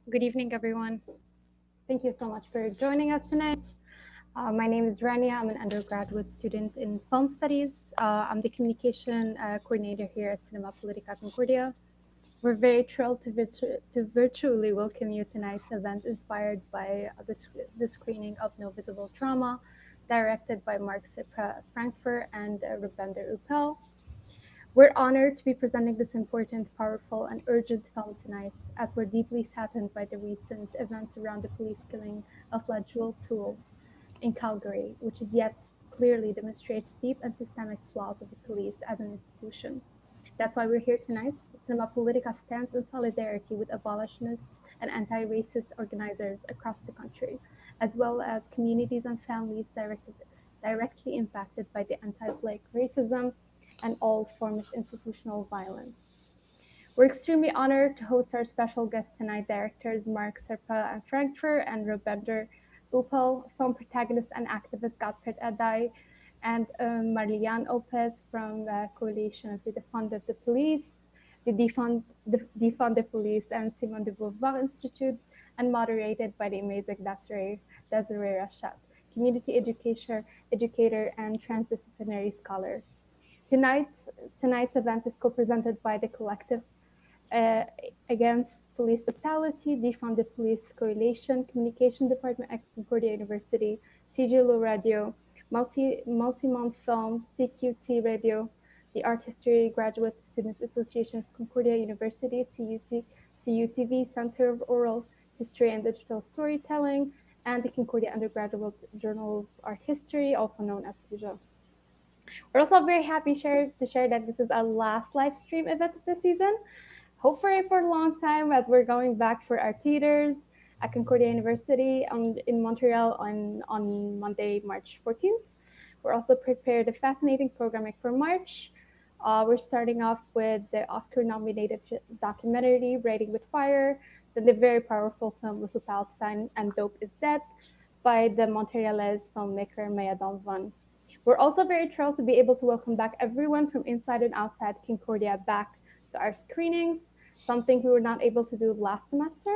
Good evening, everyone. Thank you so much for joining us tonight. My name is Rania. I'm an undergraduate student in film studies. I'm the communication coordinator here at Cinema Politica Concordia. We're very thrilled to virtually welcome you tonight's event inspired by the screening of No Visible Trauma, directed by Marc Serpa Frankfurt and Robinder Uppal. We're honored to be presenting this important, powerful, and urgent film tonight, as we're deeply saddened by the recent events around the police killing of Jewel Toole in Calgary, which is yet clearly demonstrates deep and systemic flaws of the police as an institution. That's why we're here tonight. Cinema Politica stands in solidarity with abolitionists and anti-racist organizers across the country, as well as communities and families directly impacted by the anti-Black racism and all forms of institutional violence. We're extremely honored to host our special guests tonight, directors Marc Serpa and Frankfurt and Robinder Uppal, film protagonist and activist Godfred Addai, and Marlihan Lopez from the Coalition for the Defund of the Police, Defund the Police, and Simone du Beauvoir Institute, and moderated by the amazing Désirée Rochat, community educator and transdisciplinary scholar. Tonight, tonight's event is co-presented by the Collective uh, Against Police Brutality, Defund the Police Coalition, Communication Department at Concordia University, CGLO Radio, Multimont Film, CQT Radio, the Art History Graduate Students Association of Concordia University, CUTV, Center of Oral History and Digital Storytelling, and the Concordia Undergraduate Journal of Art History, also known as CUJA. We're also very happy to share that this is our last live stream event of the season. Hopefully for a long time, as we're going back for our theaters at Concordia University in Montreal on Monday, March 14th. We're also prepared a fascinating programming for March. We're starting off with the Oscar-nominated documentary Writing with Fire, then the very powerful film Little Palestine and Dope is Dead by the Montrealese filmmaker Maya Donvan. We're also very thrilled to be able to welcome back everyone from inside and outside Concordia back to our screenings, something we were not able to do last semester.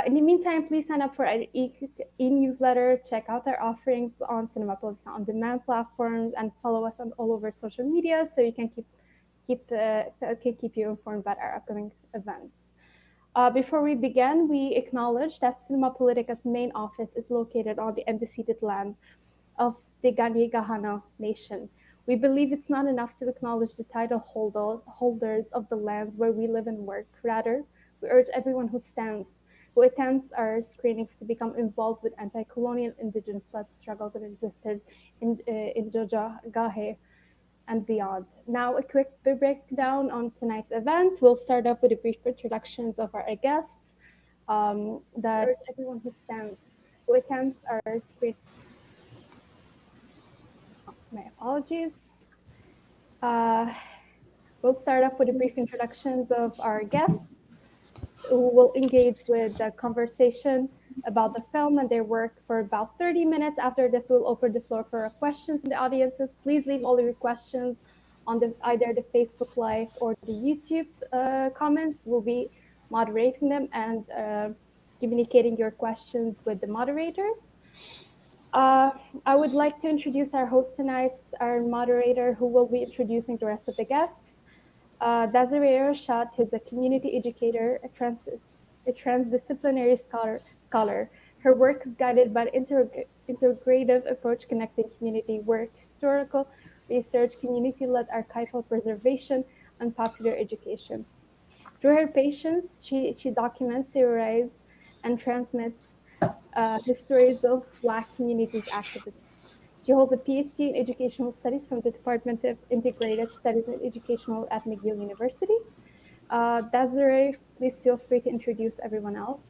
In the meantime, please sign up for our e-newsletter, check out our offerings on Cinema Politica On Demand platforms, and follow us on all over social media so you can keep you informed about our upcoming events. Before we begin, we acknowledge that Cinema Politica's main office is located on the unceded land of the Ganyigahana Nation. We believe it's not enough to acknowledge the title holders of the lands where we live and work. Rather, we urge everyone who attends our screenings to become involved with anti-colonial indigenous-led struggles that existed in Georgia, Gahe, and beyond. Now, a quick breakdown on tonight's event. We'll start off with a brief introductions of our guests. That everyone who attends our screen. My apologies. We'll start off with a brief introductions of our guests, who will engage with the conversation about the film and their work for about 30 minutes. After this, we'll open the floor for questions in the audiences. Please leave all your questions on either the Facebook Live or the YouTube comments. We'll be moderating them and communicating your questions with the moderators. I would like to introduce our host tonight, our moderator, who will be introducing the rest of the guests. Désirée Rochat, who's a community educator, a transdisciplinary scholar. Her work is guided by an integrative approach connecting community work, historical research, community-led archival preservation, and popular education. Through her patience, she documents, theorizes, and transmits histories of Black communities activism. She holds a PhD in Educational Studies from the Department of Integrated Studies and Educational at McGill University. Désirée, please feel free to introduce everyone else.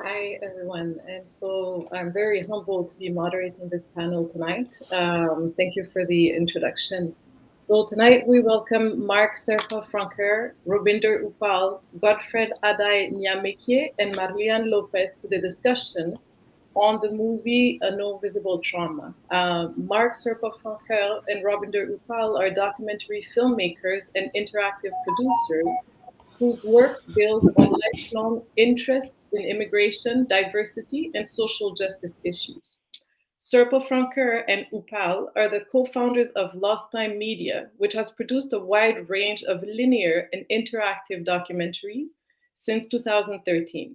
Hi, everyone. And so I'm very humbled to be moderating this panel tonight. Thank you for the introduction. So tonight we welcome Marc Serpa Francoeur, Robinder Uppal, Godfred Addai-Nyamekye, and Marlihan Lopez to the discussion on the movie No Visible Trauma. Marc Serpa Francoeur and Robinder Uppal are documentary filmmakers and interactive producers whose work builds on lifelong interests in immigration, diversity, and social justice issues. Serpa Francoeur and Uppal are the co-founders of Lost Time Media, which has produced a wide range of linear and interactive documentaries since 2013.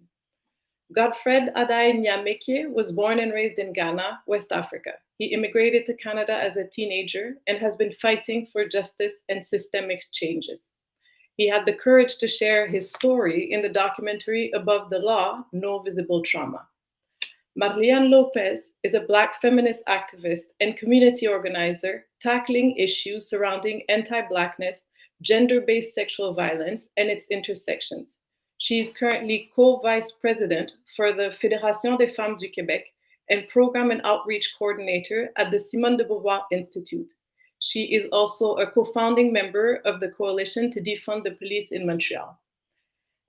Godfred Addai-Nyamekye was born and raised in Ghana, West Africa. He immigrated to Canada as a teenager and has been fighting for justice and systemic changes. He had the courage to share his story in the documentary Above the Law, No Visible Trauma. Marlihan Lopez is a Black feminist activist and community organizer tackling issues surrounding anti-Blackness, gender-based sexual violence, and its intersections. She is currently co-vice president for the Fédération des Femmes du Québec and program and outreach coordinator at the Simone du Beauvoir Institute. She is also a co-founding member of the coalition to defund the police in Montreal.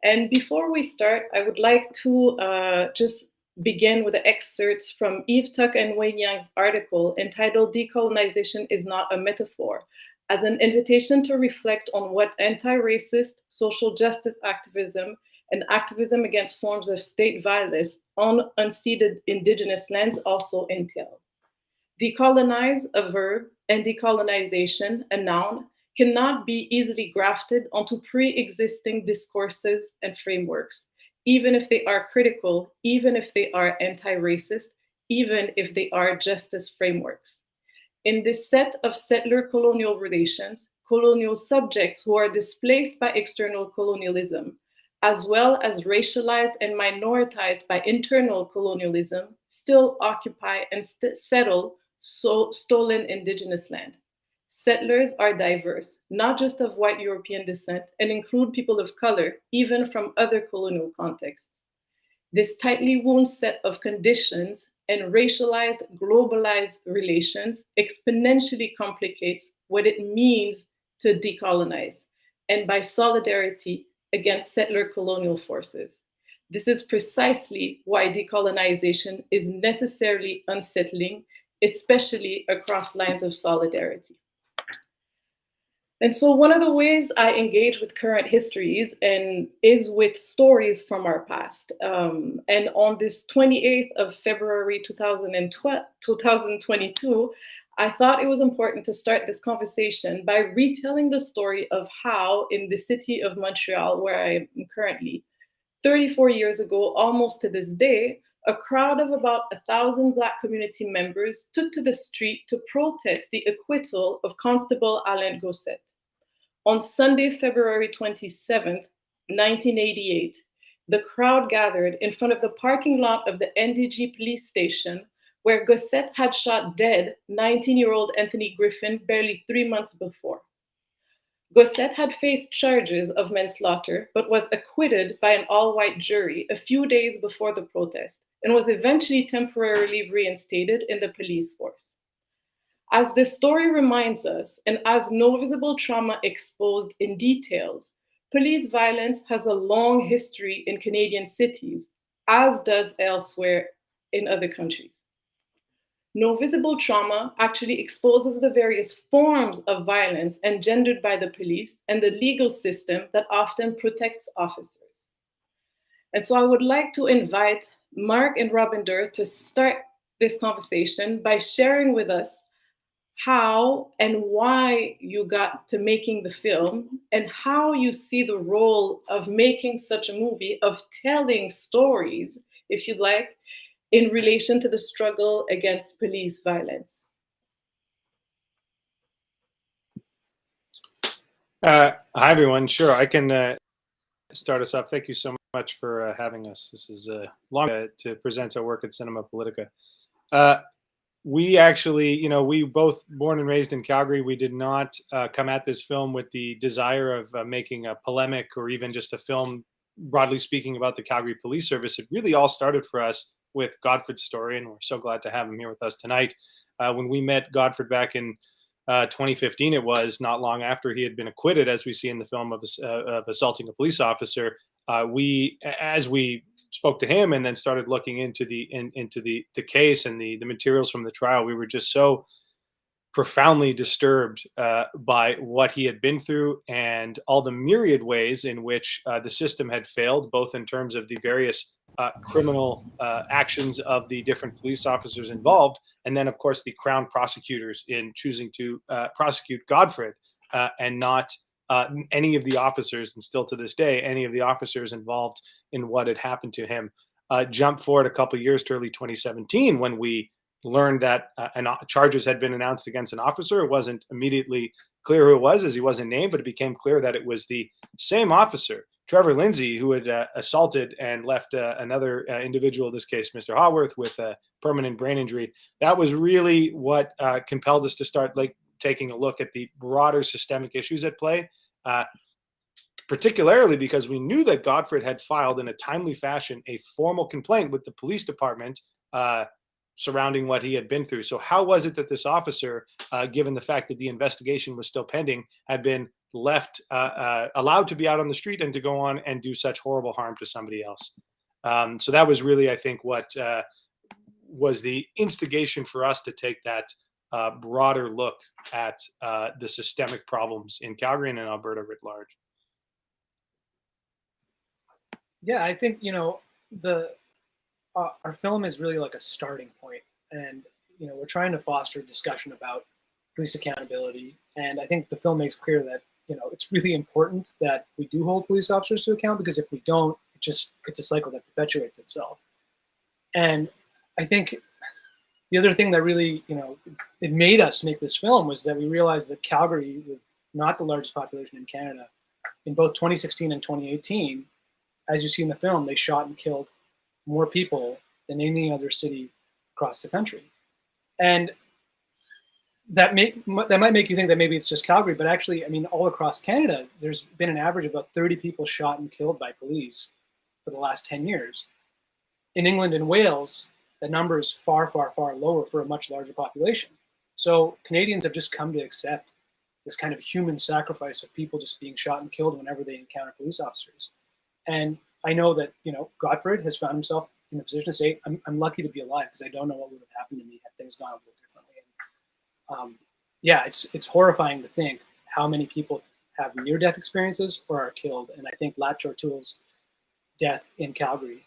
And before we start, I would like to just begin with the excerpts from Yves Tuck and Wayne Yang's article entitled Decolonization is Not a Metaphor, as an invitation to reflect on what anti-racist social justice activism and activism against forms of state violence on unceded Indigenous lands also entail. Decolonize, a verb, and decolonization, a noun, cannot be easily grafted onto pre-existing discourses and frameworks, even if they are critical, even if they are anti-racist, even if they are justice frameworks. In this set of settler-colonial relations, colonial subjects who are displaced by external colonialism, as well as racialized and minoritized by internal colonialism, still occupy and settle stolen Indigenous land. Settlers are diverse, not just of white European descent, and include people of color, even from other colonial contexts. This tightly wound set of conditions and racialized, globalized relations exponentially complicates what it means to decolonize, and by solidarity against settler colonial forces. This is precisely why decolonization is necessarily unsettling, especially across lines of solidarity. And so one of the ways I engage with current histories is with stories from our past. And on this 28th of February 2022, I thought it was important to start this conversation by retelling the story of how in the city of Montreal, where I am currently, 34 years ago, almost to this day, a crowd of about 1,000 Black community members took to the street to protest the acquittal of Constable Alain Gosset. On Sunday, February 27th, 1988, the crowd gathered in front of the parking lot of the NDG police station where Gosset had shot dead 19-year-old Anthony Griffin barely 3 months before. Gosset had faced charges of manslaughter, but was acquitted by an all-white jury a few days before the protest and was eventually temporarily reinstated in the police force. As the story reminds us, and as No Visible Trauma exposed in details, police violence has a long history in Canadian cities, as does elsewhere in other countries. No Visible Trauma actually exposes the various forms of violence engendered by the police and the legal system that often protects officers. And so I would like to invite Marc and Robinder to start this conversation by sharing with us how and why you got to making the film and how you see the role of making such a movie, of telling stories, if you'd like, in relation to the struggle against police violence. Hi, everyone. Sure, I can start us off. Thank you so much for having us. This is long to present our work at Cinema Politica. We actually, we both born and raised in Calgary. We did not come at this film with the desire of making a polemic or even just a film, broadly speaking, about the Calgary Police Service. It really all started for us with Godfred's story, and we're so glad to have him here with us tonight. When we met Godfred back in 2015, it was not long after he had been acquitted, as we see in the film, of assaulting a police officer. As we spoke to him and then started looking into the case and the materials from the trial, we were just so profoundly disturbed by what he had been through and all the myriad ways in which the system had failed, both in terms of the various criminal actions of the different police officers involved, and then, of course, the Crown prosecutors in choosing to prosecute Godfred and not any of the officers, and still to this day, any of the officers involved in what had happened to him. Jump forward a couple of years to early 2017 when we learned that charges had been announced against an officer. It wasn't immediately clear who it was, as he wasn't named, but it became clear that it was the same officer, Trevor Lindsay, who had assaulted and left another individual, in this case, Mr. Haworth, with a permanent brain injury. That was really what compelled us to start taking a look at the broader systemic issues at play, particularly because we knew that Godfred had filed in a timely fashion a formal complaint with the police department surrounding what he had been through. So how was it that this officer, given the fact that the investigation was still pending, had been left, allowed to be out on the street and to go on and do such horrible harm to somebody else? So that was really, I think, what was the instigation for us to take that broader look at the systemic problems in Calgary and in Alberta writ large. Yeah, I think, our film is really like a starting point, and we're trying to foster discussion about police accountability, and I think the film makes clear that it's really important that we do hold police officers to account, because if we don't, it's a cycle that perpetuates itself. And I think the other thing that really it made us make this film was that we realized that Calgary, with not the largest population in Canada, in both 2016 and 2018, as you see in the film, they shot and killed more people than any other city across the country. And that might make you think that maybe it's just Calgary, but actually, I mean, all across Canada, there's been an average of about 30 people shot and killed by police for the last 10 years. In England and Wales, the number is far, far, far lower for a much larger population. So Canadians have just come to accept this kind of human sacrifice of people just being shot and killed whenever they encounter police officers. And I know that, Godfred has found himself in a position to say, I'm lucky to be alive, because I don't know what would have happened to me had things gone a little differently. And, it's horrifying to think how many people have near-death experiences or are killed. And I think Latch O'Toole's death in Calgary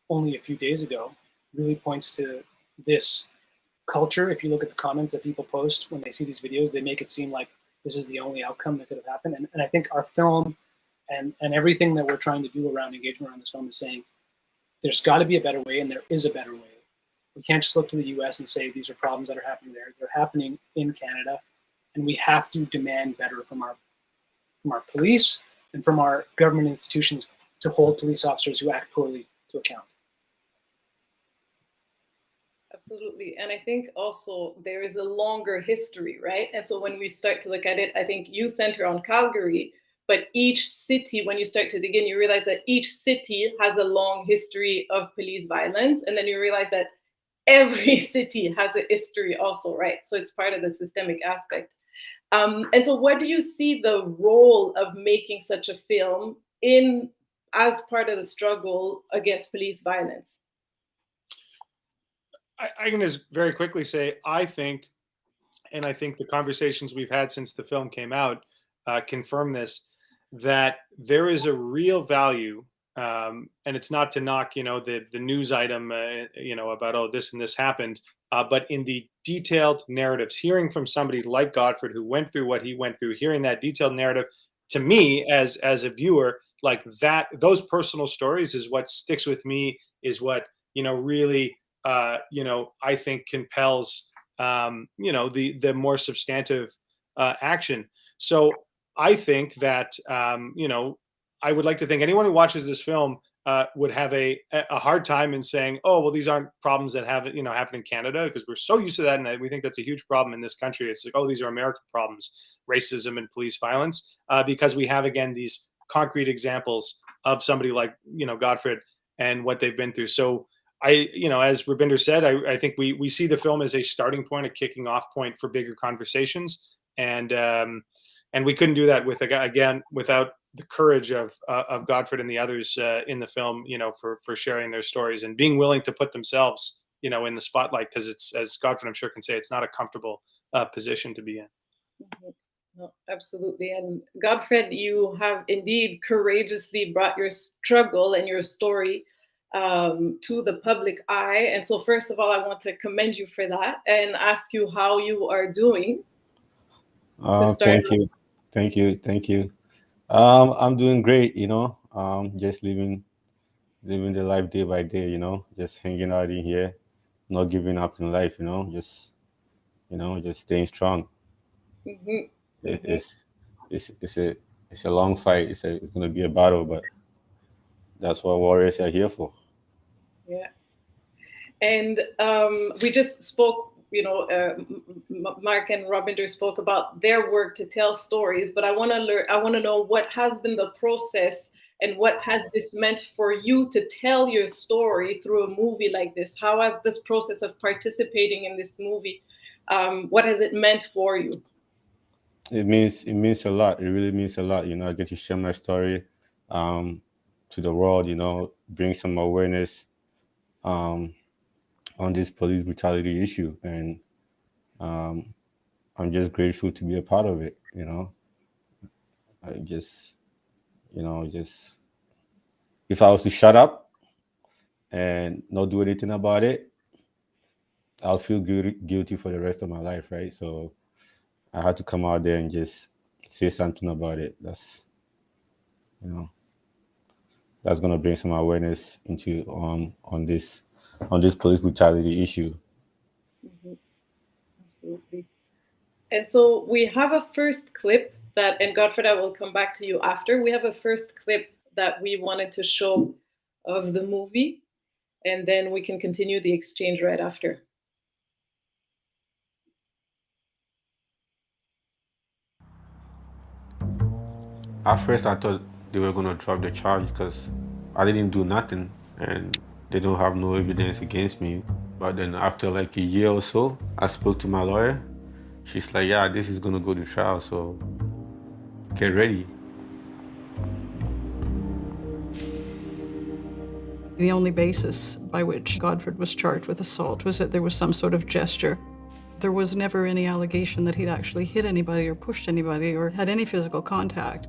only a few days ago really points to this culture. If you look at the comments that people post when they see these videos, they make it seem like this is the only outcome that could have happened. And I think our film and everything that we're trying to do around engagement around this film is saying there's got to be a better way, and there is a better way. We can't just look to the US and say these are problems that are happening there. They're happening in Canada, and we have to demand better from our police and from our government institutions to hold police officers who act poorly to account. Absolutely. And I think also there is a longer history, right? And so when we start to look at it, I think you center on Calgary, but each city, when you start to dig in, you realize that each city has a long history of police violence. And then you realize that every city has a history also, right? So it's part of the systemic aspect. And so what do you see the role of making such a film as part of the struggle against police violence? I can just very quickly say, I think the conversations we've had since the film came out confirm this, that there is a real value, and it's not to knock, the news item, about, oh, this and this happened, but in the detailed narratives, hearing from somebody like Godfred who went through what he went through, hearing that detailed narrative, to me as a viewer, like that, those personal stories is what sticks with me, is what, really, I think compels, the more substantive action. So I think that, I would like to think anyone who watches this film would have a hard time in saying, oh, well, these aren't problems that have, happen in Canada, because we're so used to that. And we think that's a huge problem in this country. It's like, oh, these are American problems, racism and police violence, because we have, again, these concrete examples of somebody like, Godfred and what they've been through. So as Robinder said, I think we see the film as a starting point, a kicking off point for bigger conversations. And we couldn't do that without the courage of Godfred and the others in the film, for sharing their stories and being willing to put themselves, in the spotlight, because it's, as Godfred, I'm sure, can say, it's not a comfortable position to be in. Mhm. No, absolutely. And Godfred, you have indeed courageously brought your struggle and your story to the public eye. And so, first of all, I want to commend you for that and ask you how you are doing to start. Thank you. I'm doing great, just living the life day by day, just hanging out in here, not giving up in life, just staying strong. Mhm, It, mhm. it's a long fight. It's gonna be a battle, but that's what warriors are here for. Yeah. And we just spoke, Marc and Robinder spoke about their work to tell stories, but I want to learn, I want to know what has been the process and what has this meant for you to tell your story through a movie like this? How has this process of participating in this movie, what has it meant for you? It means a lot. It really means a lot. I get to share my story um, to the world. Bring some awareness um, on this police brutality issue, and um, I'm just grateful to be a part of it. I just just if I was to shut up and not do anything about it, I'll feel guilty for the rest of my life, right? So I had to come out there and just say something about it. You know that's gonna bring some awareness into on this police brutality issue. Mhm, absolutely. And so we have a first clip that, and Godfred, I will come back to you after. We have a first clip that we wanted to show of the movie, and then we can continue the exchange right after. At first, I thought they were gonna drop the charge because I didn't do nothing and they don't have no evidence against me. But then after like a year or so, I spoke to my lawyer. She's like, "Yeah, this is gonna go to trial, so get ready." The only basis by which Godfred was charged with assault was that there was some sort of gesture. There was never any allegation that he'd actually hit anybody or pushed anybody or had any physical contact.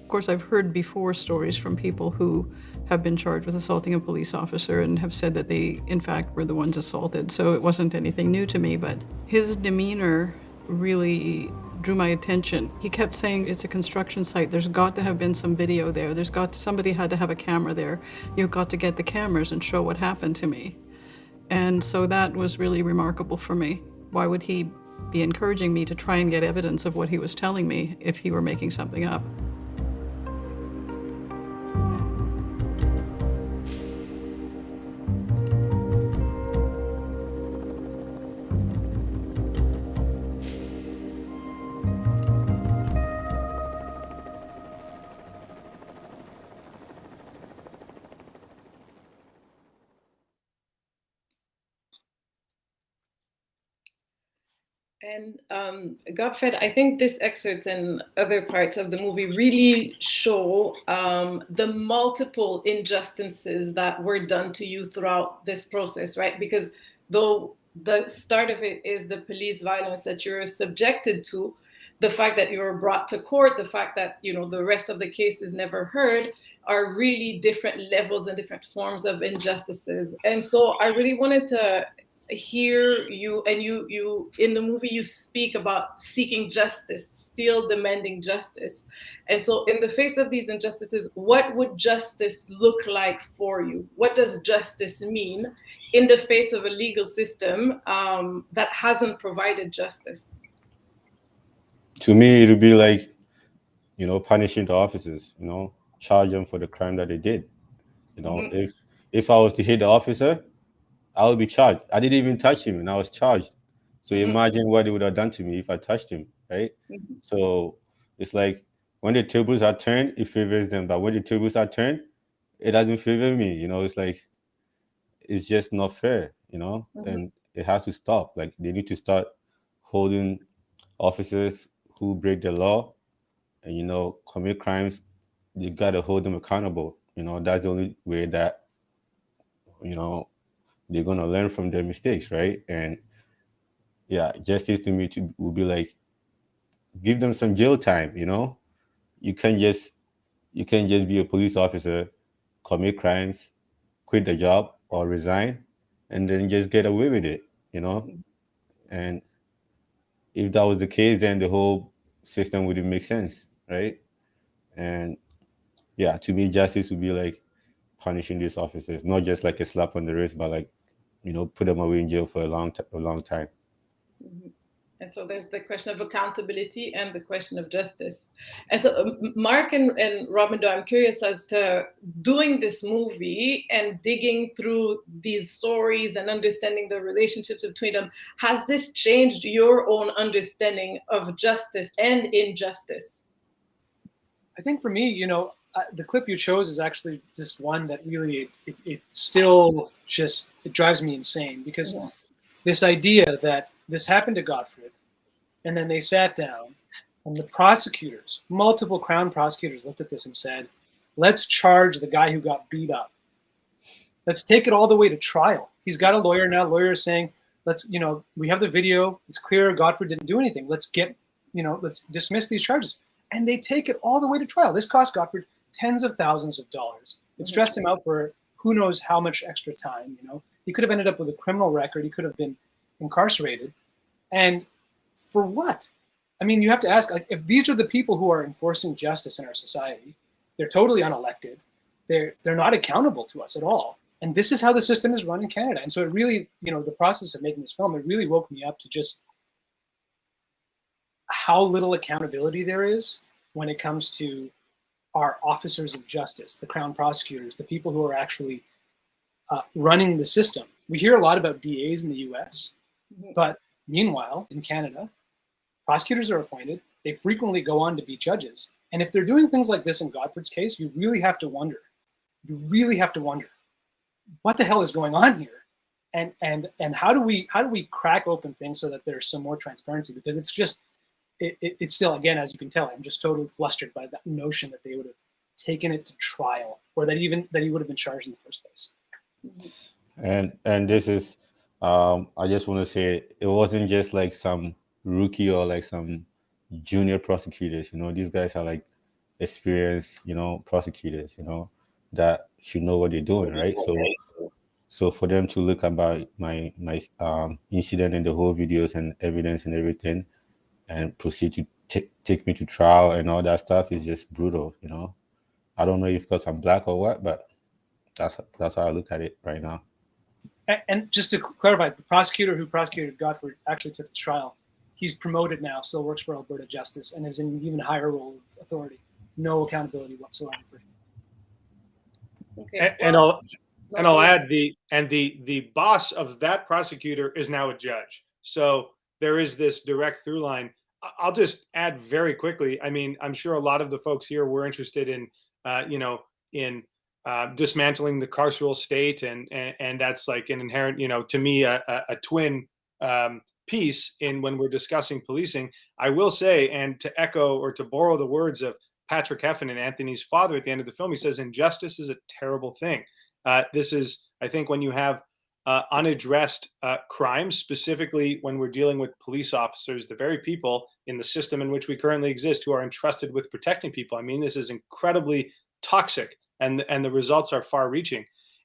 Of course, I've heard before stories from people who have been charged with assaulting a police officer and have said that they, in fact, were the ones assaulted, so it wasn't anything new to me, but his demeanor really drew my attention. He kept saying, it's a construction site, there's got to have been some video there, somebody had to have a camera there, you've got to get the cameras and show what happened to me. And so that was really remarkable for me. Why would he be encouraging me to try and get evidence of what he was telling me if he were making something up? And Godfred, I think this excerpt and other parts of the movie really show the multiple injustices that were done to you throughout this process, right? Because though the start of it is the police violence that you're subjected to, the fact that you were brought to court, the fact that the rest of the case is never heard, are really different levels and different forms of injustices. And so I really wanted to hear you, and you in the movie you speak about seeking justice, still demanding justice. And so in the face of these injustices, what would justice look like for you? What does justice mean in the face of a legal system that hasn't provided justice? To me, it would be like, punishing the officers, charge them for the crime that they did. Mm-hmm, If I was to hit the officer, I would be charged. I didn't even touch him and I was charged. So mm-hmm, imagine what they would have done to me if I touched him, right? mm-hmm, So it's like when the tables are turned, it favors them. But when the tables are turned, it doesn't favor me. It's like it's just not fair, mm-hmm, and it has to stop. Like they need to start holding officers who break the law and commit crimes. You gotta hold them accountable. That's the only way that you know they're gonna learn from their mistakes, right? And yeah, justice to me would be like, give them some jail time. You can't just be a police officer, commit crimes, quit the job or resign, and then just get away with it. And if that was the case, then the whole system wouldn't make sense, right? And yeah, to me, justice would be like punishing these officers, not just like a slap on the wrist, but like, put them away in jail for a long time. Mhm. And so there's the question of accountability and the question of justice. And so Marc and Robinder, I'm curious as to doing this movie and digging through these stories and understanding the relationships between them. Has this changed your own understanding of justice and injustice? I think for me, the clip you chose is actually just one that really, it still just, it drives me insane, because this idea that this happened to Godfred, and then they sat down, and the prosecutors, multiple Crown prosecutors, looked at this and said, let's charge the guy who got beat up. Let's take it all the way to trial. He's got a lawyer now. Lawyer is saying, we have the video. It's clear Godfred didn't do anything. Let's dismiss these charges. And they take it all the way to trial. This cost Godfred tens of thousands of dollars. It stressed him out for who knows how much extra time. He could have ended up with a criminal record. He could have been incarcerated. And for what? I mean, you have to ask, like, if these are the people who are enforcing justice in our society, they're totally unelected. They're not accountable to us at all. And this is how the system is run in Canada. And so it really, the process of making this film, it really woke me up to just how little accountability there is when it comes to our officers of justice, the Crown prosecutors, the people who are actually running the system. We hear a lot about DAs in the US, but meanwhile, in Canada, prosecutors are appointed. They frequently go on to be judges. And if they're doing things like this in Godfred's case, you really have to wonder. What the hell is going on here? And how do we crack open things so that there's some more transparency? Because it's just, it's still, again, as you can tell, I'm just totally flustered by that notion that they would have taken it to trial, or that he would have been charged in the first place. And this is, I just want to say, it wasn't just like some rookie or like some junior prosecutors. These guys are like experienced, prosecutors, that should know what they're doing, right? So for them to look about my incident and the whole videos and evidence and everything, and proceed to take me to trial and all that stuff is just brutal. I don't know if because I'm black or what, but that's how I look at it right now. And just to clarify, the prosecutor who prosecuted Godfred actually took the trial. He's promoted now, still works for Alberta Justice, and is in an even higher role of authority. No accountability whatsoever. Okay. And I'll add the boss of that prosecutor is now a judge. So there is this direct through line. I'll just add very quickly. I mean, I'm sure a lot of the folks here were interested in, dismantling the carceral state, and that's like an inherent, to me, a twin piece in when we're discussing policing. I will say, and to echo or to borrow the words of Patrick Heffin and Anthony's father at the end of the film, he says, injustice is a terrible thing. This is, I think, when you have unaddressed crimes, specifically when we're dealing with police officers, the very people in the system in which we currently exist who are entrusted with protecting people. I mean, this is incredibly toxic, and the results are far-reaching.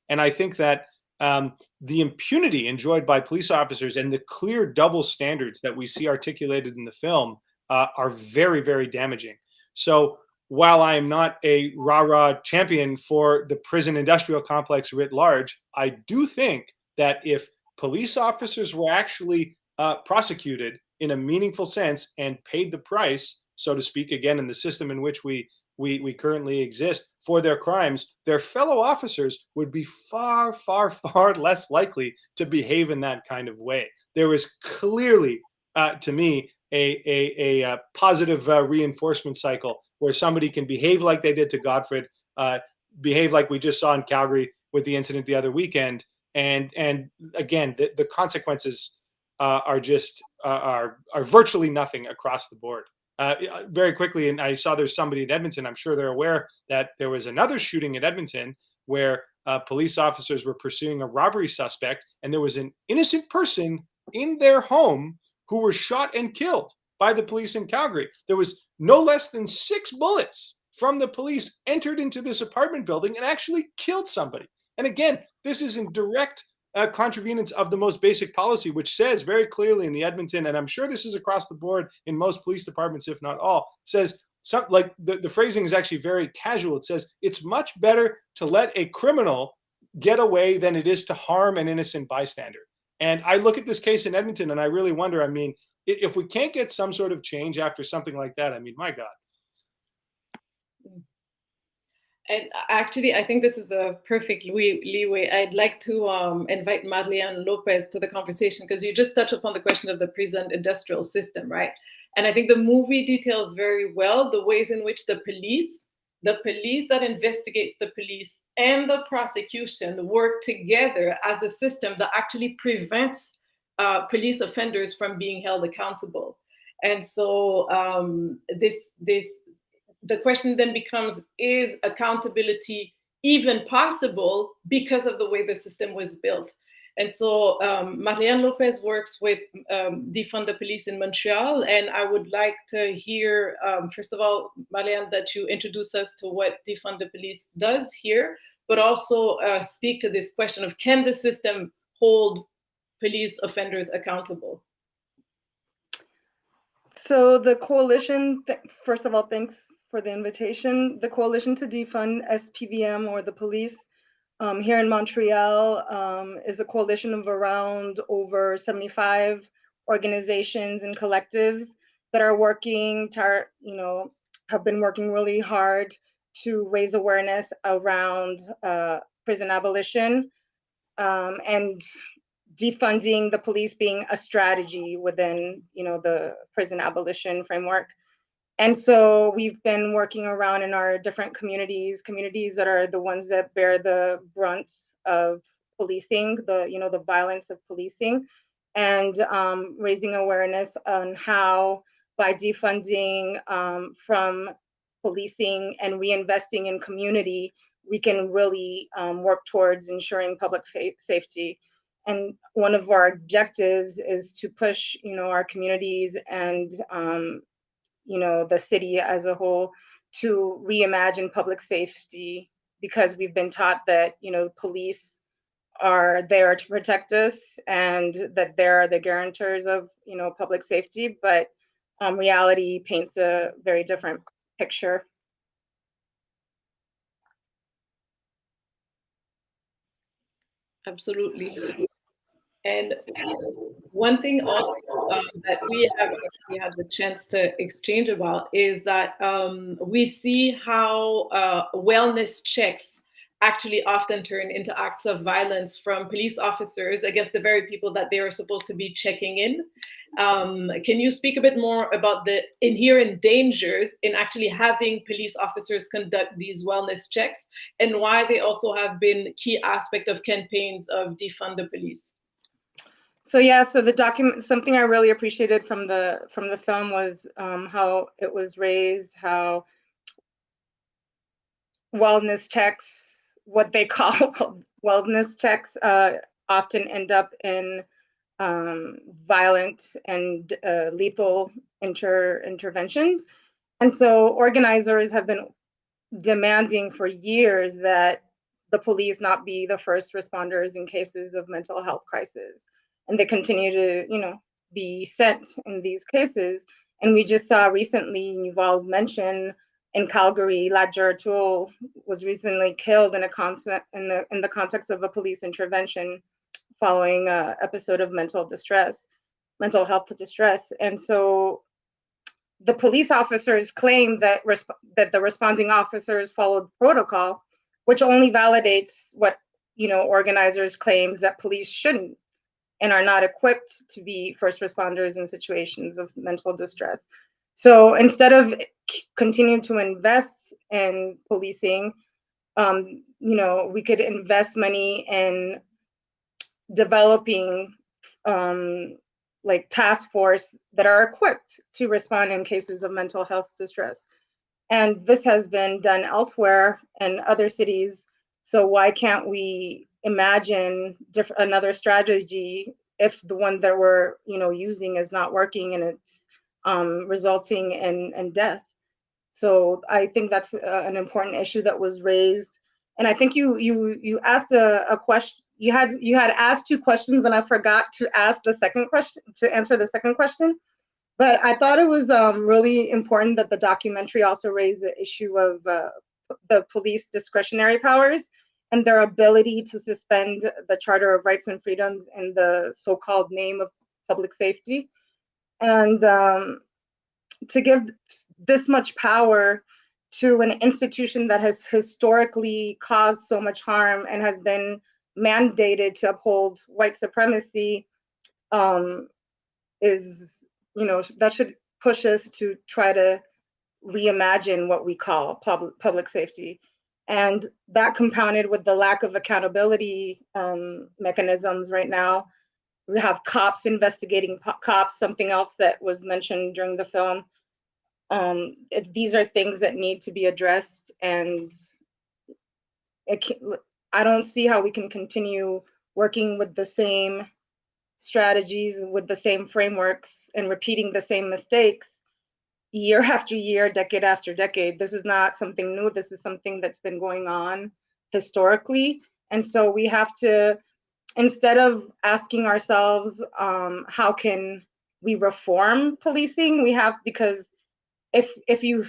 And I think that the impunity enjoyed by police officers and the clear double standards that we see articulated in the film are very, very damaging. So while I am not a rah-rah champion for the prison industrial complex writ large, I do think that if police officers were actually prosecuted in a meaningful sense and paid the price, so to speak, again, in the system in which we currently exist for their crimes, their fellow officers would be far, far, far less likely to behave in that kind of way. There is clearly, to me, a positive reinforcement cycle where somebody can behave like they did to Godfred, behave like we just saw in Calgary with the incident the other weekend, and again, the consequences are virtually nothing across the board. Very quickly, and I saw there's somebody in Edmonton, I'm sure they're aware that there was another shooting in Edmonton where police officers were pursuing a robbery suspect, and there was an innocent person in their home who were shot and killed by the police in Calgary. There was no less than 6 bullets from the police entered into this apartment building and actually killed somebody. And again, this is in direct contravenance of the most basic policy, which says very clearly in the Edmonton, and I'm sure this is across the board in most police departments, if not all, says like the phrasing is actually very casual. It says it's much better to let a criminal get away than it is to harm an innocent bystander. And I look at this case in Edmonton and I really wonder, I mean, if we can't get some sort of change after something like that, I mean, my God. And actually, I think this is the perfect leeway. I'd like to invite Marlihan Lopez to the conversation, because you just touched upon the question of the prison industrial system, right? And I think the movie details very well the ways in which the police that investigates the police, and the prosecution work together as a system that actually prevents police offenders from being held accountable. And so the question then becomes, is accountability even possible because of the way the system was built? And so Marlihan Lopez works with Defund the Police in Montreal. And I would like to hear, first of all, Marlihan, that you introduce us to what Defund the Police does here, but also speak to this question of, can the system hold police offenders accountable? So the coalition, first of all, thanks for the invitation. The Coalition to Defund SPVM, or the police, here in Montreal, is a coalition of around over 75 organizations and collectives that are working, have been working really hard to raise awareness around prison abolition and defunding the police being a strategy within, the prison abolition framework. And so we've been working around in our different communities that are the ones that bear the brunt of policing, the violence of policing, and raising awareness on how, by defunding from policing and reinvesting in community, we can really work towards ensuring public safety. And one of our objectives is to push, our communities and the city as a whole to reimagine public safety, because we've been taught that, police are there to protect us and that they're the guarantors of, public safety. But reality paints a very different picture. Absolutely. And one thing also that we have actually had the chance to exchange about is that we see how wellness checks actually often turn into acts of violence from police officers against the very people that they are supposed to be checking in. Can you speak a bit more about the inherent dangers in actually having police officers conduct these wellness checks, and why they also have been key aspect of campaigns of Defund the Police? So the document, something I really appreciated from the film was how it was raised, how wellness checks, what they call wellness checks, often end up in violent and lethal interventions. And so organizers have been demanding for years that the police not be the first responders in cases of mental health crisis. And they continue to, be sent in these cases. And we just saw recently, you've all mentioned, in Calgary, Ladger O'Toole was recently killed in the context of a police intervention following an episode of mental health distress. And so the police officers claim that the responding officers followed protocol, which only validates what, organizers' claims that police shouldn't and are not equipped to be first responders in situations of mental distress. So instead of continuing to invest in policing, we could invest money in developing task force that are equipped to respond in cases of mental health distress. And this has been done elsewhere in other cities. So why can't we imagine another strategy if the one that we're, using is not working and it's resulting in death. So I think that's an important issue that was raised. And I think you asked a question. You had asked two questions, and I forgot to ask the second question, to answer the second question. But I thought it was really important that the documentary also raised the issue of the police discretionary powers and their ability to suspend the Charter of Rights and Freedoms in the so-called name of public safety. And to give this much power to an institution that has historically caused so much harm and has been mandated to uphold white supremacy is, that should push us to try to reimagine what we call public safety. And that compounded with the lack of accountability mechanisms right now. We have cops investigating cops, something else that was mentioned during the film. These are things that need to be addressed, and I don't see how we can continue working with the same strategies, with the same frameworks, and repeating the same mistakes year after year, decade after decade. This is not something new. This is something that's been going on historically. And so we have to, instead of asking ourselves, how can we reform policing? We have, because if you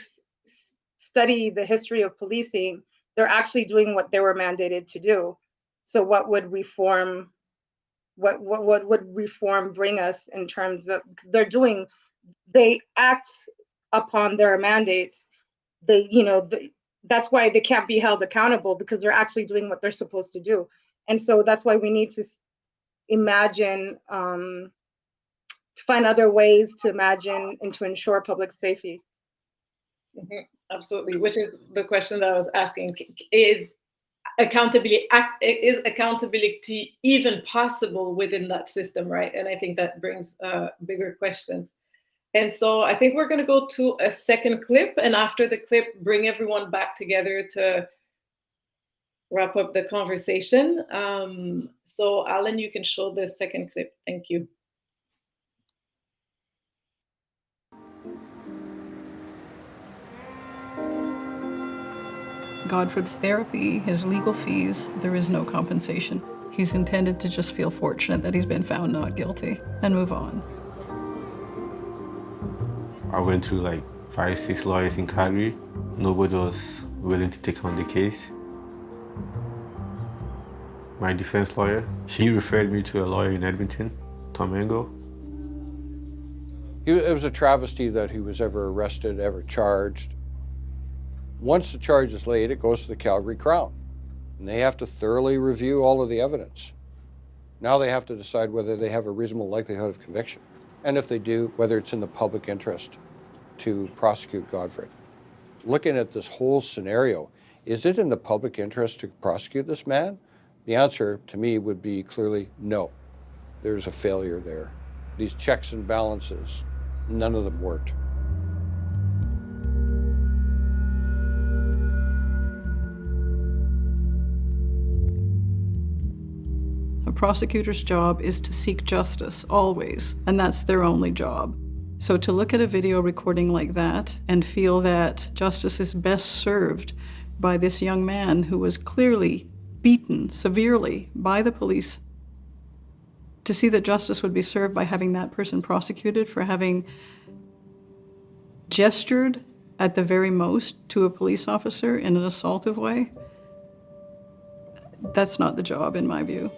study the history of policing, they're actually doing what they were mandated to do. So what would reform, what would reform bring us in terms of they act upon their mandates. That's why they can't be held accountable, because they're actually doing what they're supposed to do. And so that's why we need to imagine, to find other ways to imagine and to ensure public safety. Mm-hmm. Absolutely, which is the question that I was asking. Is accountability even possible within that system, right? And I think that brings bigger questions. And so I think we're going to go to a second clip, and after the clip, bring everyone back together to wrap up the conversation. So Alan, you can show the second clip. Thank you. Godfred's therapy, his legal fees, there is no compensation. He's intended to just feel fortunate that he's been found not guilty and move on. I went through like 5-6 lawyers in Calgary. Nobody was willing to take on the case. My defense lawyer, she referred me to a lawyer in Edmonton, Tom Engel. It was a travesty that he was ever arrested, ever charged. Once the charge is laid, it goes to the Calgary Crown, and they have to thoroughly review all of the evidence. Now they have to decide whether they have a reasonable likelihood of conviction, and if they do, whether it's in the public interest to prosecute Godfred. Looking at this whole scenario, is it in the public interest to prosecute this man? The answer to me would be clearly no. There's a failure there. These checks and balances, none of them worked. A prosecutor's job is to seek justice, always, and that's their only job. So to look at a video recording like that and feel that justice is best served by this young man who was clearly beaten severely by the police, to see that justice would be served by having that person prosecuted for having gestured at the very most to a police officer in an assaultive way, that's not the job in my view.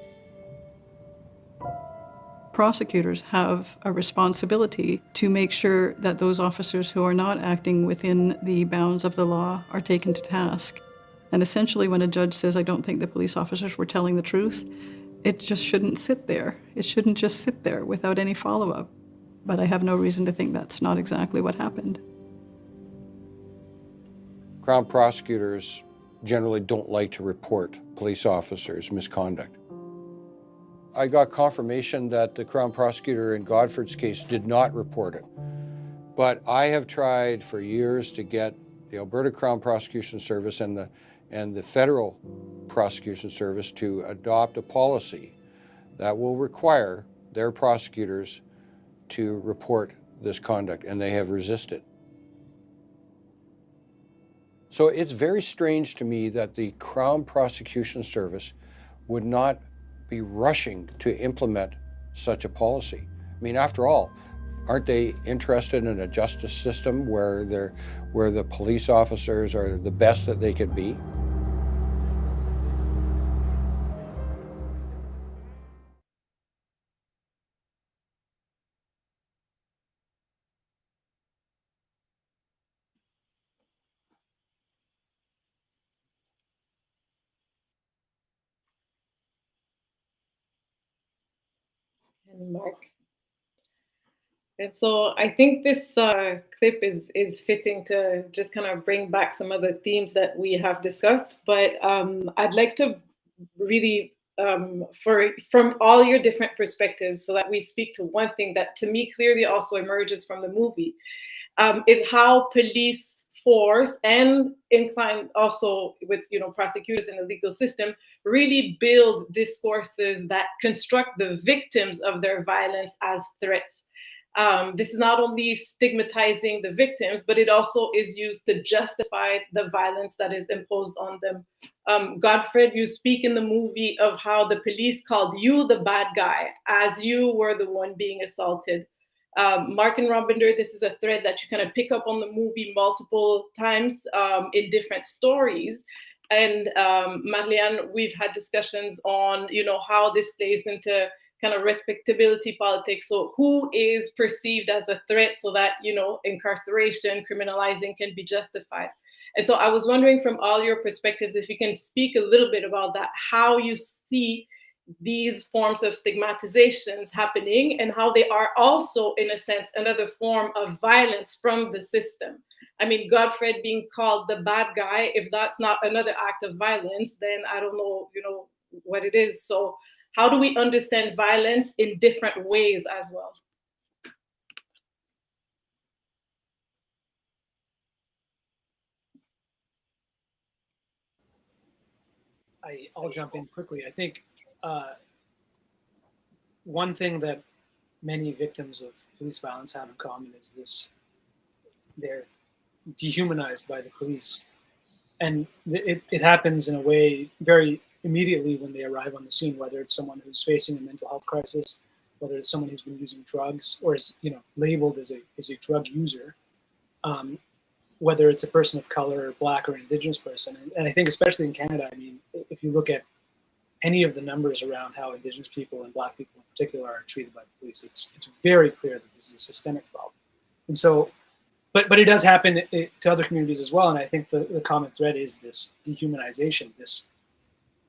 Prosecutors have a responsibility to make sure that those officers who are not acting within the bounds of the law are taken to task. And essentially, when a judge says, I don't think the police officers were telling the truth, it just shouldn't sit there. It shouldn't just sit there without any follow-up. But I have no reason to think that's not exactly what happened. Crown prosecutors generally don't like to report police officers' misconduct. I got confirmation that the Crown prosecutor in Godfred's case did not report it. But I have tried for years to get the Alberta Crown Prosecution Service and the Federal Prosecution Service to adopt a policy that will require their prosecutors to report this conduct, and they have resisted. So it's very strange to me that the Crown Prosecution Service would not be rushing to implement such a policy. I mean, after all, aren't they interested in a justice system where the police officers are the best that they could be? And Marc. And so I think this clip is fitting to just kind of bring back some of the themes that we have discussed. But I'd like to really, from all your different perspectives, so that we speak to one thing that to me clearly also emerges from the movie, is how police force and inclined also with prosecutors in the legal system really build discourses that construct the victims of their violence as threats. This is not only stigmatizing the victims, but it also is used to justify the violence that is imposed on them. Godfred, you speak in the movie of how the police called you the bad guy as you were the one being assaulted. Marc and Robinder, this is a thread that you kind of pick up on the movie multiple times in different stories. And Marlihan, we've had discussions on, how this plays into kind of respectability politics. So who is perceived as a threat so that, incarceration, criminalizing can be justified. And so I was wondering from all your perspectives, if you can speak a little bit about that, how you see these forms of stigmatizations happening and how they are also, in a sense, another form of violence from the system. I mean, Godfred being called the bad guy, if that's not another act of violence, then I don't know, what it is. So how do we understand violence in different ways as well? I'll jump in quickly. I think one thing that many victims of police violence have in common is this: they're dehumanized by the police. And it happens in a way very immediately when they arrive on the scene, whether it's someone who's facing a mental health crisis, whether it's someone who's been using drugs or is labeled as a drug user, whether it's a person of color or Black or Indigenous person. And I think especially in Canada, I mean, if you look at any of the numbers around how Indigenous people and Black people in particular are treated by the police, it's very clear that this is a systemic problem. And so, but it does happen to other communities as well. And I think the common thread is this dehumanization, this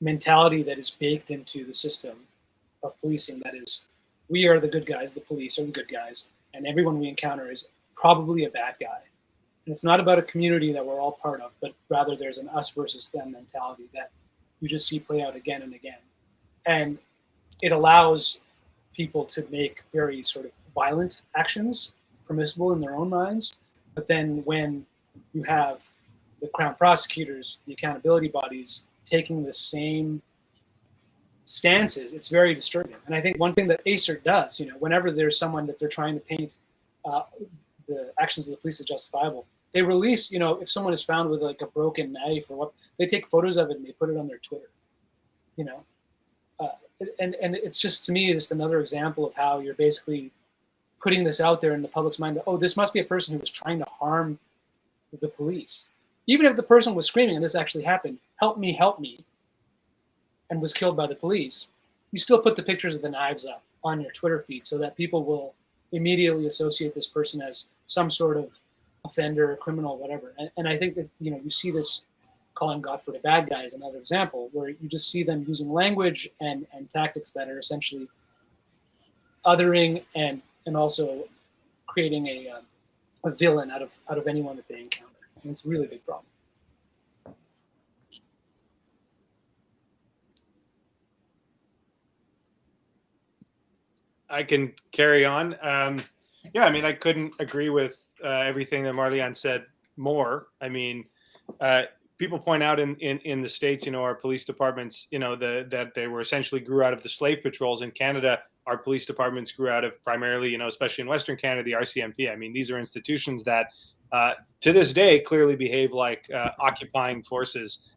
mentality that is baked into the system of policing. That is, we are the good guys, the police are the good guys, and everyone we encounter is probably a bad guy. And it's not about a community that we're all part of, but rather there's an us versus them mentality that you just see play out again and again. And it allows people to make very sort of violent actions permissible in their own minds. But then when you have the Crown prosecutors, the accountability bodies taking the same stances, it's very disturbing. And I think one thing that ACER does, whenever there's someone that they're trying to paint the actions of the police as justifiable, they release, if someone is found with like a broken knife or what, they take photos of it and they put it on their Twitter, and it's just, to me, just another example of how you're basically putting this out there in the public's mind that, oh, this must be a person who was trying to harm the police. Even if the person was screaming, and this actually happened, help me, and was killed by the police, you still put the pictures of the knives up on your Twitter feed so that people will immediately associate this person as some sort of offender, criminal, whatever. And I think that, you see this, calling Godfred a bad guy is another example, where you just see them using language and tactics that are essentially othering and also creating a villain out of anyone that they encounter. And it's a really big problem. I can carry on. Yeah, I mean, I couldn't agree with everything that Marlihan said more. I mean, people point out in the States, our police departments, that they were essentially grew out of the slave patrols. In Canada, our police departments grew out of primarily, especially in Western Canada, the RCMP. I mean, these are institutions that to this day clearly behave like occupying forces.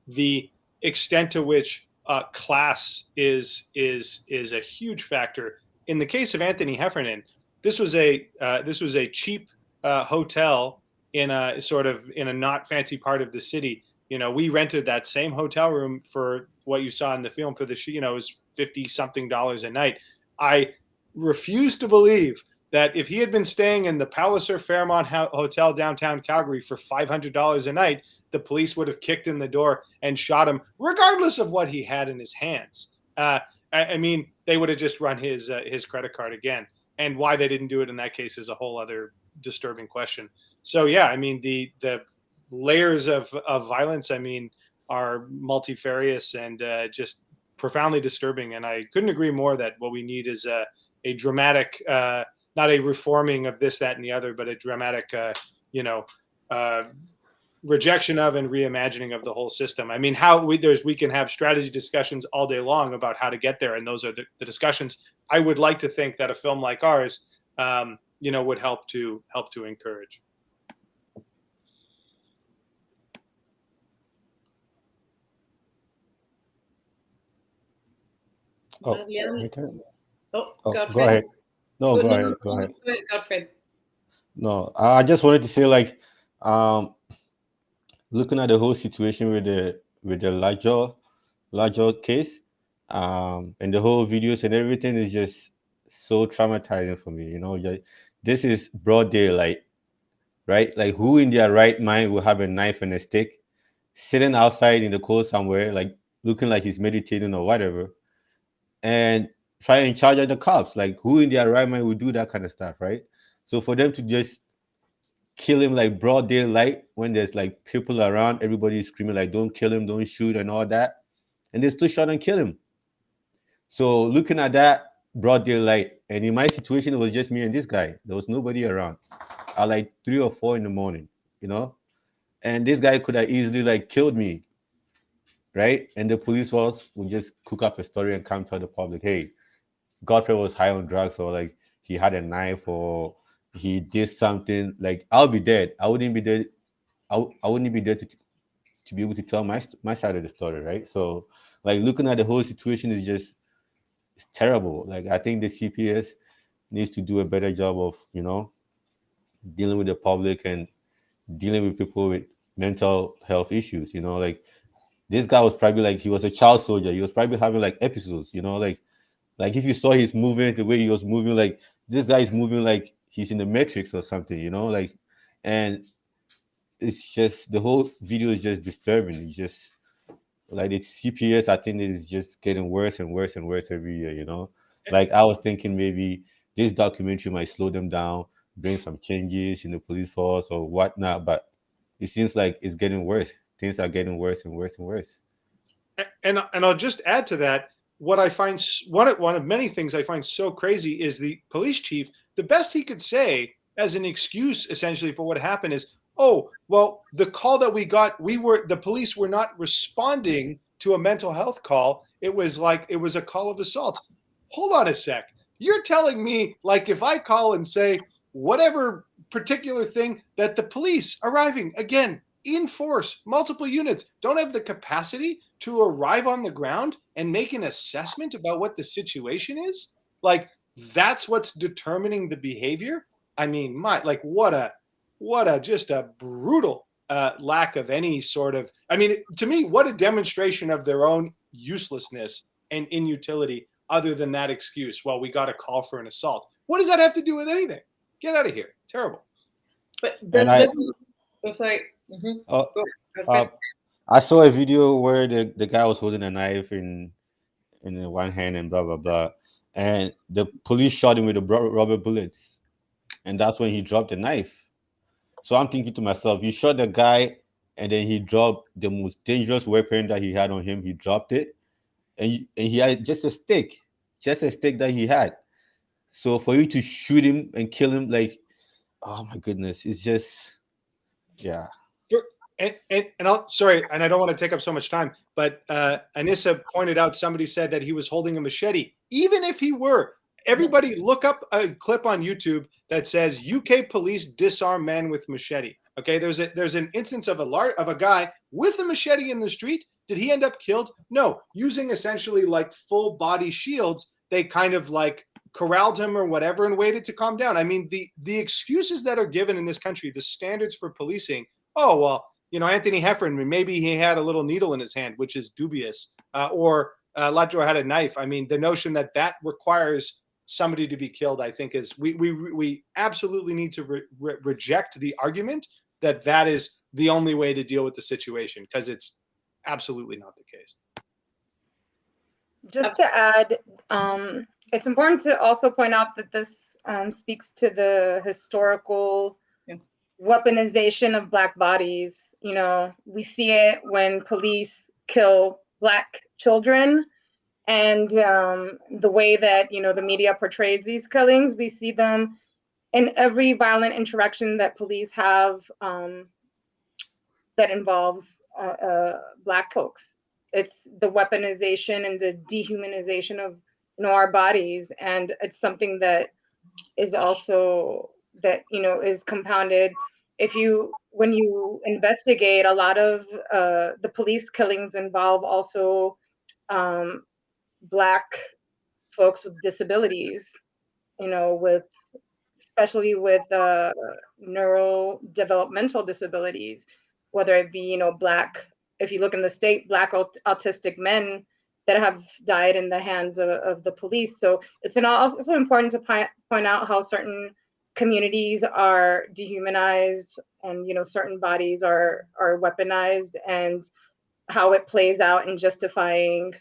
The extent to which class is a huge factor. In the case of Anthony Heffernan, this was a cheap hotel in a not fancy part of the city. We rented that same hotel room for what you saw in the film for the it was $50-something a night. I refuse to believe that if he had been staying in the Palliser Fairmont Hotel downtown Calgary for $500 a night, the police would have kicked in the door and shot him, regardless of what he had in his hands. I mean, they would have just run his credit card again. And why they didn't do it in that case is a whole other disturbing question. So yeah, I mean, the layers of violence, I mean, are multifarious and just profoundly disturbing. And I couldn't agree more that what we need is a dramatic, not a reforming of this, that, and the other, but a dramatic, rejection of and reimagining of the whole system. I mean, we can have strategy discussions all day long about how to get there, and those are the discussions I would like to think that a film like ours, would help to encourage. Oh, Marlihan? Godfred. Go ahead. No, go ahead. Go ahead, Godfred. No, I just wanted to say, like, looking at the whole situation with the larger case, and the whole videos and everything is just so traumatizing for me. This is broad daylight, right? Like, who in their right mind will have a knife and a stick, sitting outside in the cold somewhere, like looking like he's meditating or whatever, and trying in charge of the cops? Like, who in their right mind would do that kind of stuff, right? So for them to just kill him like broad daylight when there's like people around, everybody's screaming like, don't kill him, don't shoot and all that, and they still shot and kill him. So looking at that broad daylight, and in my situation, it was just me and this guy. There was nobody around at like 3 or 4 in the morning, and this guy could have easily like killed me, right? And the police force would just cook up a story and come tell the public, hey, Godfred was high on drugs, or like he had a knife, or he did something. Like, I'll be dead. I wouldn't be dead. I wouldn't be there to be able to tell my side of the story, right? So, like, looking at the whole situation is just, it's terrible. Like, I think the CPS needs to do a better job of, dealing with the public and dealing with people with mental health issues. Like, this guy was probably like, he was a child soldier. He was probably having like episodes, like if you saw his movement, the way he was moving, like, this guy is moving like he's in the Matrix or something, like, and it's just, the whole video is just disturbing. It's just like, it's CPS, I think it's just getting worse and worse and worse every year, Like, I was thinking maybe this documentary might slow them down, bring some changes in the police force or whatnot, but it seems like it's getting worse. Things are getting worse and worse and worse. And I'll just add to that, what I find, one of many things I find so crazy is the police chief, the best he could say as an excuse essentially for what happened is, oh, well, the call that we got, the police were not responding to a mental health call. It was a call of assault. Hold on a sec. You're telling me, like, if I call and say whatever particular thing, that the police arriving, again, in force, multiple units, don't have the capacity to arrive on the ground and make an assessment about what the situation is? Like, that's what's determining the behavior? I mean, what a just a brutal lack of any sort of, I mean, to me, what a demonstration of their own uselessness and inutility, other than that excuse. Well, we got a call for an assault. What does that have to do with anything? Get out of here. Terrible. But sorry. Mm-hmm. I saw a video where the guy was holding a knife in one hand and blah, blah, blah. And the police shot him with the rubber bullets. And that's when he dropped the knife. So I'm thinking to myself, you shot the guy and then he dropped the most dangerous weapon that he had on him. He dropped it. And he had just a stick that he had. So for you to shoot him and kill him, like, oh my goodness, it's just, yeah. And I'll, sorry, and I don't want to take up so much time, but Anissa pointed out somebody said that he was holding a machete. Even if he were, everybody look up a clip on YouTube that says UK police disarm man with machete. Okay, there's an instance of a guy with a machete in the street. Did he end up killed? No, using essentially like full body shields, they kind of like corralled him or whatever and waited to calm down. I mean, the excuses that are given in this country, the standards for policing. Oh well, you know, Anthony Heffron, maybe he had a little needle in his hand, which is dubious, or Latjo had a knife. I mean, the notion that requires somebody to be killed, I think, is we absolutely need to reject the argument that is the only way to deal with the situation, because it's absolutely not the case. Just to add, it's important to also point out that this speaks to the historical weaponization of Black bodies. You know, we see it when police kill Black children, and the way that, you know, the media portrays these killings, we see them in every violent interaction that police have that involves Black folks. It's the weaponization and the dehumanization of, you know, our bodies, and it's something that is also that, you know, is compounded. When you investigate, a lot of the police killings involve also Black folks with disabilities, you know, especially with neurodevelopmental disabilities, whether it be, you know, Black, if you look in the state, Black autistic men that have died in the hands of the police. So it's also important to point out how certain communities are dehumanized, and, you know, certain bodies are weaponized, and how it plays out in justifying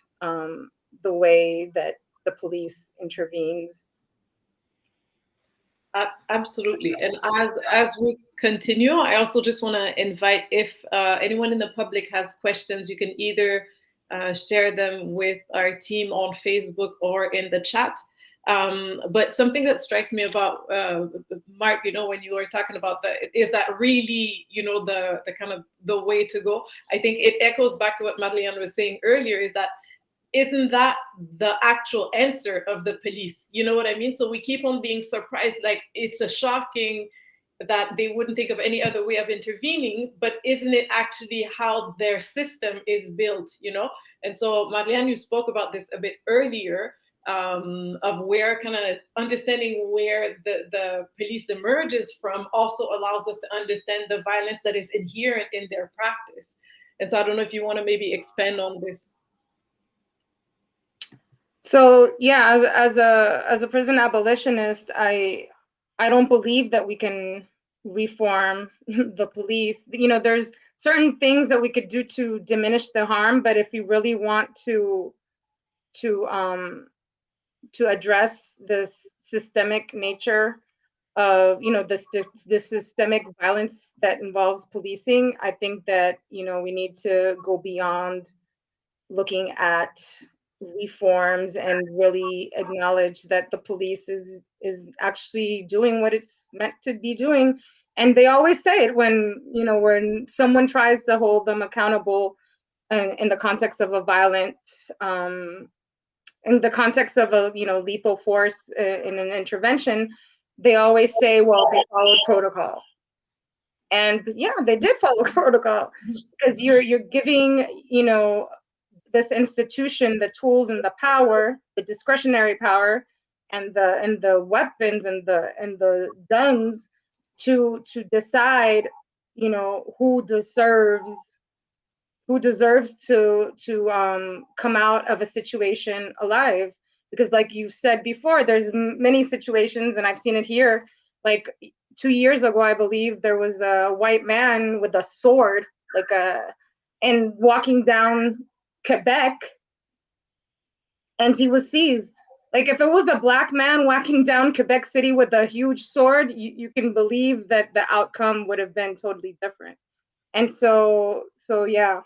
the way that the police intervenes. Absolutely. And as we continue, I also just want to invite, if anyone in the public has questions, you can either share them with our team on Facebook or in the chat. But something that strikes me about Marc, you know, when you were talking about is that really, you know, the kind of the way to go. I think it echoes back to what Marlihan was saying earlier, is that isn't that the actual answer of the police? You know what I mean? So we keep on being surprised, like it's a shocking that they wouldn't think of any other way of intervening, but isn't it actually how their system is built, you know? And so Marlihan, you spoke about this a bit earlier, of where kind of understanding where the police emerges from also allows us to understand the violence that is inherent in their practice. And so I don't know if you want to maybe expand on this. So yeah, as a prison abolitionist, I don't believe that we can reform the police. You know, there's certain things that we could do to diminish the harm, but if you really want to address this systemic nature of, you know, the systemic violence that involves policing, I think that, you know, we need to go beyond looking at reforms and really acknowledge that the police is actually doing what it's meant to be doing. And they always say it when, you know, when someone tries to hold them accountable in the context of a violent, in the context of a, you know, lethal force in an intervention, they always say, well, they followed protocol. And yeah, they did follow protocol, because you're giving, you know, this institution the tools and the power, the discretionary power, and the weapons and the guns to decide, you know, who deserves to come out of a situation alive. Because like you've said before, there's many situations, and I've seen it here, like 2 years ago, I believe, there was a white man with a sword, and walking down Quebec, and he was seized. Like, if it was a Black man walking down Quebec City with a huge sword, you can believe that the outcome would have been totally different. And so yeah.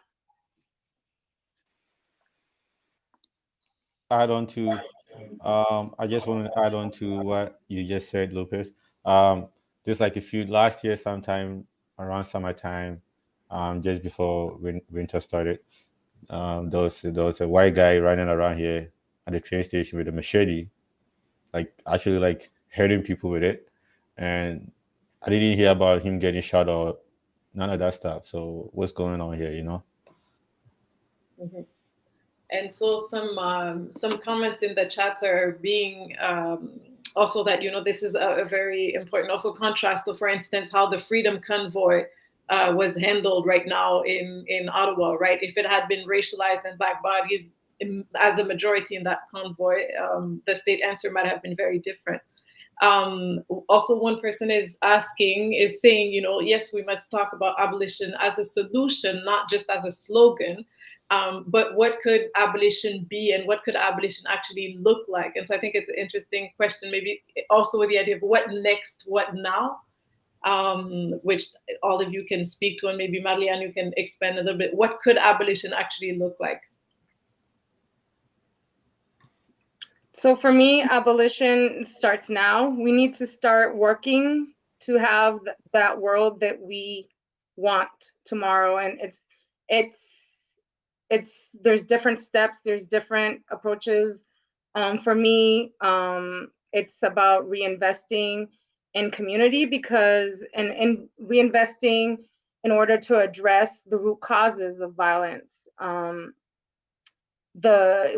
Add on to, I just want to add on to what you just said, Lopez. Just like last year, sometime around summertime, just before winter started. There was a white guy running around here at the train station with a machete, like hurting people with it, and I didn't hear about him getting shot or none of that stuff. So what's going on here, you know? Mm-hmm. And so some comments in the chats are being also that, you know, this is a very important also contrast to, for instance, how the Freedom Convoy was handled right now in Ottawa, right? If it had been racialized and Black bodies as a majority in that convoy, the state answer might have been very different. Also, one person is saying, you know, yes, we must talk about abolition as a solution, not just as a slogan. But what could abolition be, and what could abolition actually look like? And so I think it's an interesting question, maybe also with the idea of what next, what now, which all of you can speak to, and maybe Marlihan, you can expand a little bit. What could abolition actually look like? So for me, abolition starts now. We need to start working to have that world that we want tomorrow. And there's different steps, there's different approaches. For me, it's about reinvesting in community and reinvesting in order to address the root causes of violence.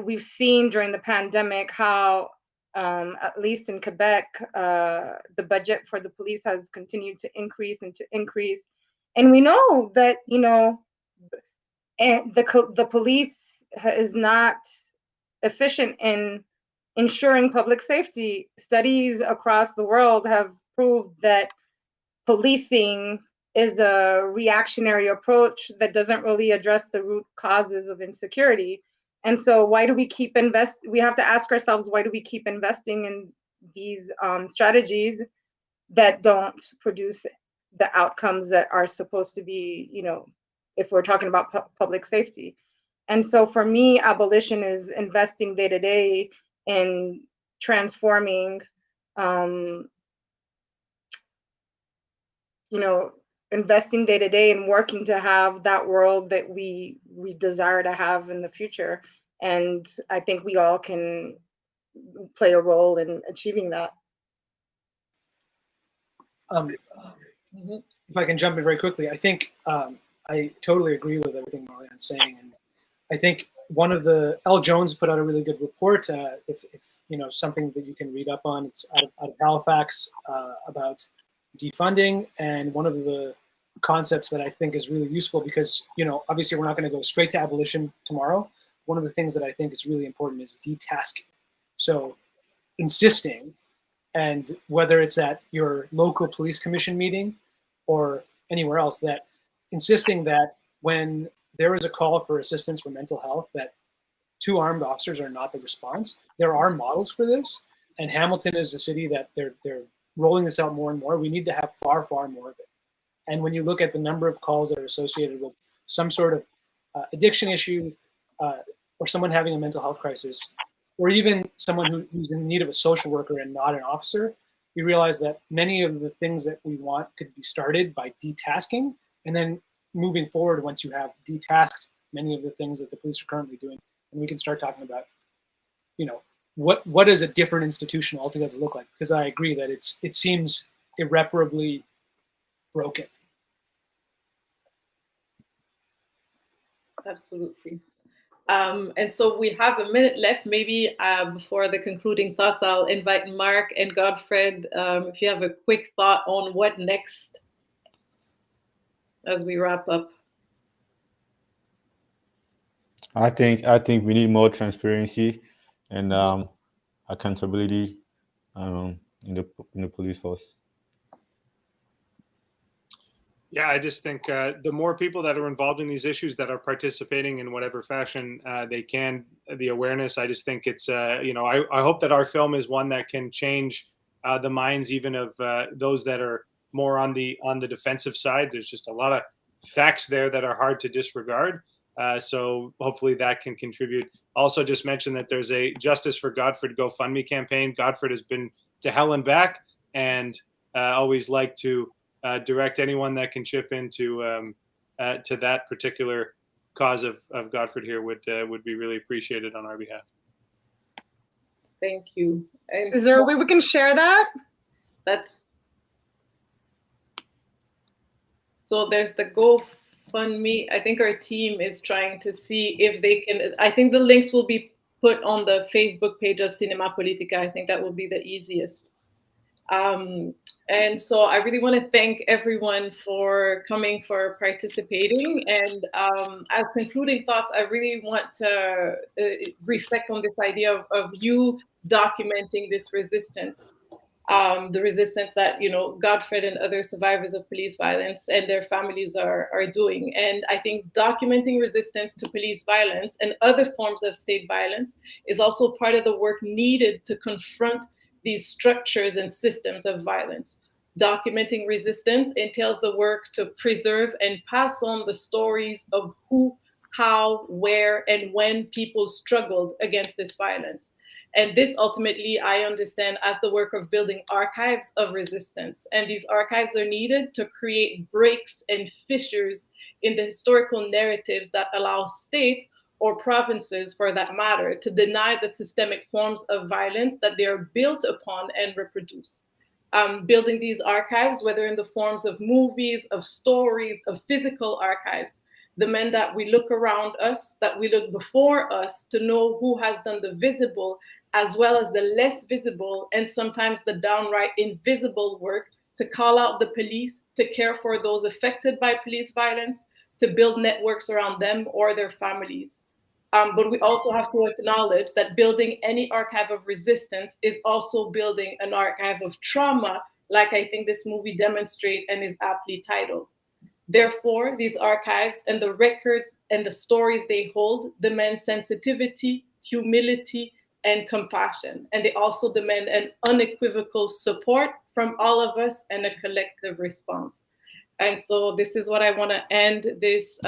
We've seen during the pandemic how, at least in Quebec, the budget for the police has continued to increase and to increase. And we know that, you know, and the police is not efficient in ensuring public safety. Studies across the world have proved that policing is a reactionary approach that doesn't really address the root causes of insecurity. And so why do we keep we have to ask ourselves, why do we keep investing in these strategies that don't produce the outcomes that are supposed to be, you know, if we're talking about public safety? And so for me, abolition is investing day to day in transforming, you know, investing day to day and working to have that world that we desire to have in the future. And I think we all can play a role in achieving that. If I can jump in very quickly, I think I totally agree with everything Marlihan's saying, and I think one of L. Jones put out a really good report. If you know, something that you can read up on, it's out of Halifax about defunding, and one of the concepts that I think is really useful, because, you know, obviously we're not going to go straight to abolition tomorrow. One of the things that I think is really important is detasking. So insisting, and whether it's at your local police commission meeting or anywhere else, that insisting that when there is a call for assistance for mental health, that 2 armed officers are not the response. There are models for this, and Hamilton is a city that they're rolling this out more and more. We need to have far, far more of it. And when you look at the number of calls that are associated with some sort of addiction issue, or someone having a mental health crisis, or even someone who's in need of a social worker and not an officer, we realize that many of the things that we want could be started by detasking, and then moving forward, once you have detasked many of the things that the police are currently doing, and we can start talking about, you know, what does a different institution altogether look like? Because I agree that it seems irreparably broken. Absolutely. And so we have a minute left. Maybe before the concluding thoughts, I'll invite Marc and Godfred, if you have a quick thought on what next as we wrap up. I think we need more transparency and accountability in the police force. Yeah, I just think the more people that are involved in these issues, that are participating in whatever fashion they can, the awareness, I just think it's, you know, I hope that our film is one that can change the minds even of those that are more on the defensive side. There's just a lot of facts there that are hard to disregard. So hopefully that can contribute. Also just mention that there's a Justice for Godfred GoFundMe campaign. Godfred has been to hell and back, and always like to direct anyone that can chip in to to that particular cause of Godfred here would be really appreciated on our behalf. Thank you. And Is there a way we can share that? So there's the GoFundMe. I think our team is trying to see if they can. I think the links will be put on the Facebook page of Cinema Politica. I think that will be the easiest. And so I really want to thank everyone for coming, for participating. And as concluding thoughts, I really want to reflect on this idea of you documenting this resistance. The resistance that, you know, Godfred and other survivors of police violence and their families are doing. And I think documenting resistance to police violence and other forms of state violence is also part of the work needed to confront these structures and systems of violence. Documenting resistance entails the work to preserve and pass on the stories of who, how, where, and when people struggled against this violence. And this ultimately, I understand as the work of building archives of resistance. And these archives are needed to create breaks and fissures in the historical narratives that allow states or provinces, for that matter, to deny the systemic forms of violence that they are built upon and reproduce. Building these archives, whether in the forms of movies, of stories, of physical archives, demand that we look around us, that we look before us to know who has done the visible as well as the less visible and sometimes the downright invisible work to call out the police, to care for those affected by police violence, to build networks around them or their families. But we also have to acknowledge that building any archive of resistance is also building an archive of trauma, like I think this movie demonstrates and is aptly titled. Therefore, these archives and the records and the stories they hold demand sensitivity, humility, and compassion. And they also demand an unequivocal support from all of us and a collective response. And so this is what I want to end this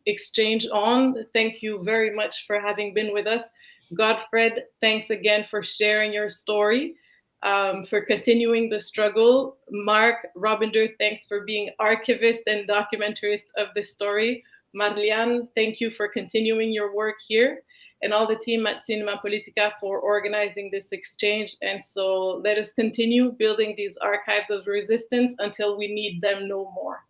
exchange on. Thank you very much for having been with us. Godfred, thanks again for sharing your story, for continuing the struggle. Marc, Robinder, thanks for being archivist and documentarist of this story. Marlihan, thank you for continuing your work here, and all the team at Cinema Politica for organizing this exchange. And so let us continue building these archives of resistance until we need them no more.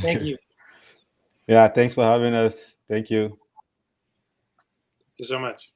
Thank you. Yeah, thanks for having us. Thank you. Thank you so much.